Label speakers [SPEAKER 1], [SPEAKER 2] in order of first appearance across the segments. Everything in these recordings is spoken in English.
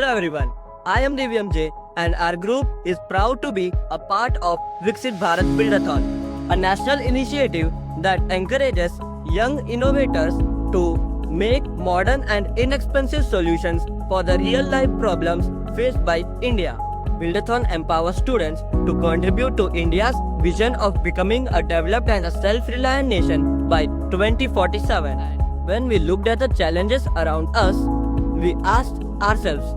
[SPEAKER 1] Hello everyone, I am Divyam J and our group is proud to be a part of Viksit Bharat Buildathon, a national initiative that encourages young innovators to make modern and inexpensive solutions for the real-life problems faced by India. Buildathon empowers students to contribute to India's vision of becoming a developed and a self-reliant nation by 2047. When we looked at the challenges around us, we asked ourselves,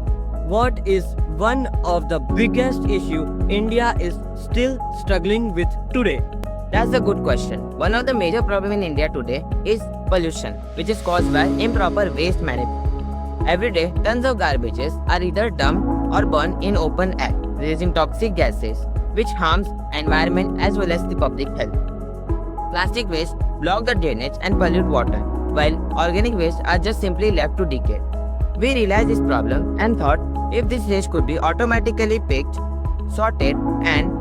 [SPEAKER 1] what is one of the biggest issue India is still struggling with today?
[SPEAKER 2] That's a good question. One of the major problems in India today is pollution, which is caused by improper waste management. Every day, tons of garbages are either dumped or burned in open air, releasing toxic gases, which harms environment as well as the public health. Plastic waste block the drainage and pollute water, while organic waste are just simply left to decay. We realized this problem and thought if this waste could be automatically picked, sorted, and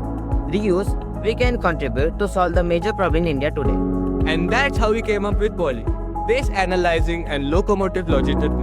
[SPEAKER 2] reused, we can contribute to solve the major problem in India today.
[SPEAKER 3] And that's how we came up with Volley, waste analyzing and locomotive logistics.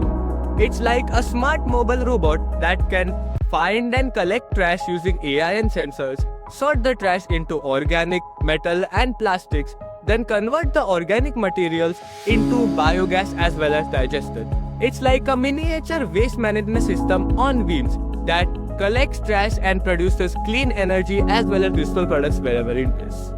[SPEAKER 3] It's like a smart mobile robot that can find and collect trash using AI and sensors, sort the trash into organic, metal and plastics, then convert the organic materials into biogas as well as digester. It's like a miniature waste management system on wheels that collects trash and produces clean energy as well as useful products wherever it is.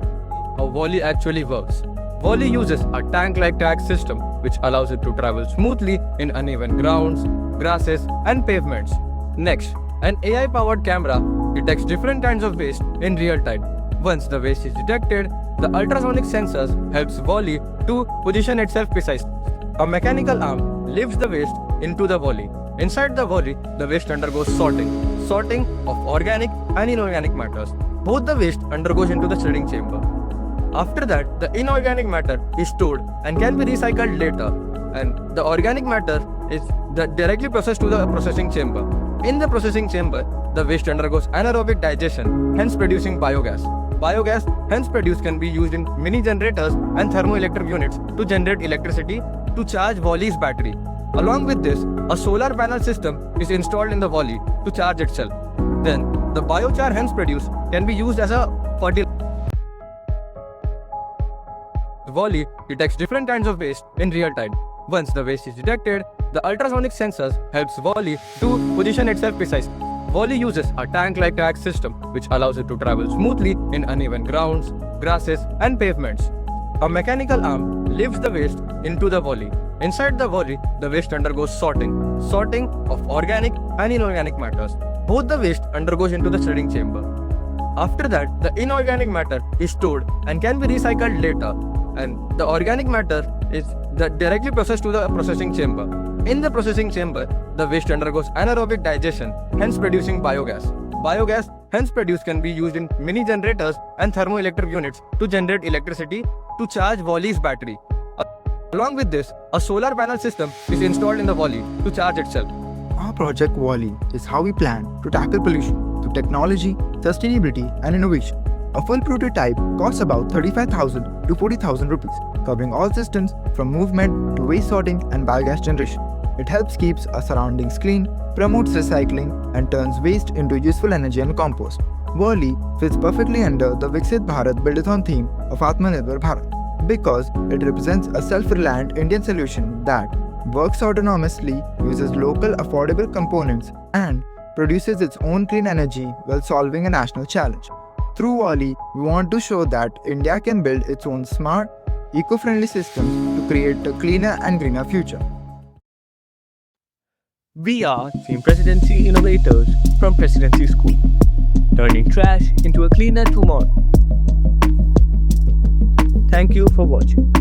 [SPEAKER 4] How Volley actually works. Volley uses a tank-like track system which allows it to travel smoothly in uneven grounds, grasses and pavements. Next, an AI-powered camera detects different kinds of waste in real time. Once the waste is detected, the ultrasonic sensors helps Volley to position itself precisely. A mechanical arm lifts the waste into the Volley. Inside the Volley, the waste undergoes sorting of organic and inorganic matters. Both the waste undergoes into the shredding chamber. After that, the inorganic matter is stored and can be recycled later, and the organic matter is directly processed to the processing chamber. In the processing chamber, the waste undergoes anaerobic digestion, hence producing biogas. Biogas, hence produced, can be used in mini generators and thermoelectric units to generate electricity to charge Volley's battery. Along with this, a solar panel system is installed in the Volley to charge itself. Then, the biochar hence produced can be used as a fertilizer. Volley detects different kinds of waste in real time. Once the waste is detected, the ultrasonic sensors helps Volley to position itself precisely. Volley uses a tank-like track system which allows it to travel smoothly in uneven grounds, grasses and pavements. A mechanical arm lifts the waste into the Volley. Inside the Volley, the waste undergoes sorting of organic and inorganic matters. Both the waste undergoes into the shredding chamber. After that, the inorganic matter is stored and can be recycled later, and the organic matter is directly processed to the processing chamber. In the processing chamber, the waste undergoes anaerobic digestion, hence producing biogas. Biogas, hence produced, can be used in mini generators and thermoelectric units to generate electricity to charge Volley's battery. Along with this, a solar panel system is installed in the Volley to charge itself.
[SPEAKER 5] Our project Volley is how we plan to tackle pollution through technology, sustainability and innovation. A full prototype costs about 35,000 to 40,000 rupees, covering all systems from movement to waste sorting and biogas generation. It helps keeps our surroundings clean, promotes recycling and turns waste into useful energy and compost. Volley fits perfectly under the Viksit Bharat Buildathon theme of Atmanirbhar Bharat because it represents a self-reliant Indian solution that works autonomously, uses local affordable components and produces its own clean energy while solving a national challenge. Through Volley, we want to show that India can build its own smart, eco-friendly systems to create a cleaner and greener future.
[SPEAKER 3] We are Team Presidency Innovators from Presidency School, turning trash into a cleaner tomorrow. Thank you for watching.